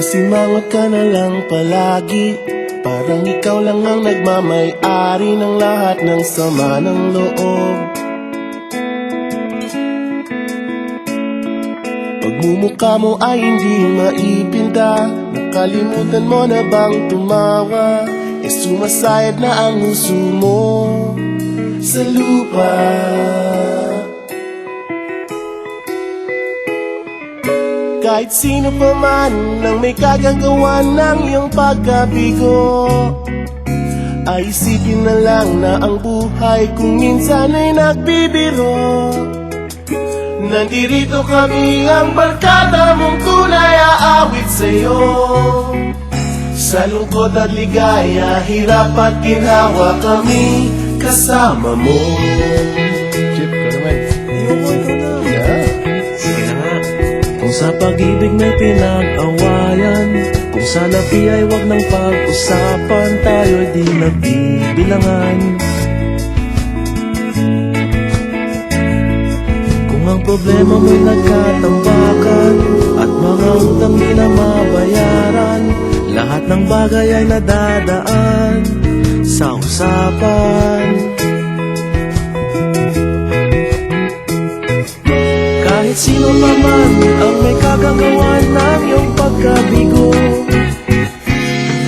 Masimangot ka na lang palagi, parang ikaw lang ang nagmamay-ari ng lahat ng sama ng loob. Pagmumukha mo ay hindi maipinta, nakalimutan mo na bang tumawa? Sumasayad na ang huso mo sa lupa. Kahit sino pa man ang may kagagawa ng iyong pagkabigo, ay isipin na lang na ang buhay kung minsan ay nagbibiro. Nandirito kami, ang barkada mong tunay aawit sa'yo. Sa lungkot at ligaya, hirap at ginhawa, kami kasama mo. Chip, ka naman. Sige na nga. Kung sa pag-ibig may pinag-awayan, kung sa labi ay wag nang pag-usapan, tayo'y di nagbibilangan. Kung ang problema mo'y nagkatambakan at mga utang di na mabayaran, lahat ng bagay ay nadadaan sa usapan. Kahit sino pa man ang may kagagawa ng iyong pagkabigo,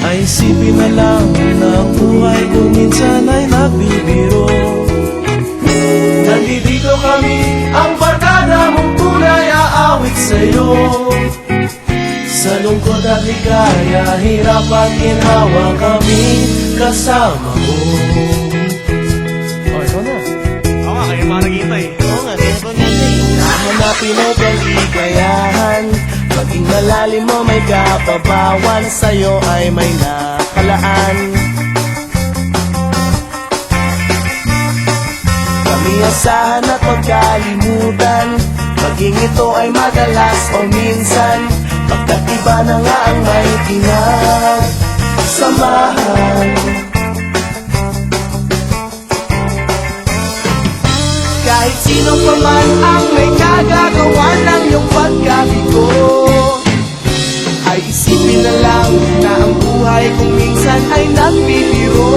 ay isipin na lang na ang buhay kung minsan ay nagbibiro. Nandito kami, ang barkada mong tunay aawit sa'yo. Sa lungkot at ligaya, hirap at ginhawa, kami kasama mo. Oh, ikaw na. Oo nga, kayo mga naghihintay. Oo nga, kaya pa natin. Hanapin ang kaligayahan, maging malalim mo may kapabawan, sa'yo ay may nakalaan. Kami asahan at magkalimutan, maging ito ay madalas o minsan, pagkat iba na nga ang may pinagsamahan. Kahit sino pa man ang may kagagawa ng iyong pagkabigo, ay isipin na lang na ang buhay kung minsan ay nagbibiro.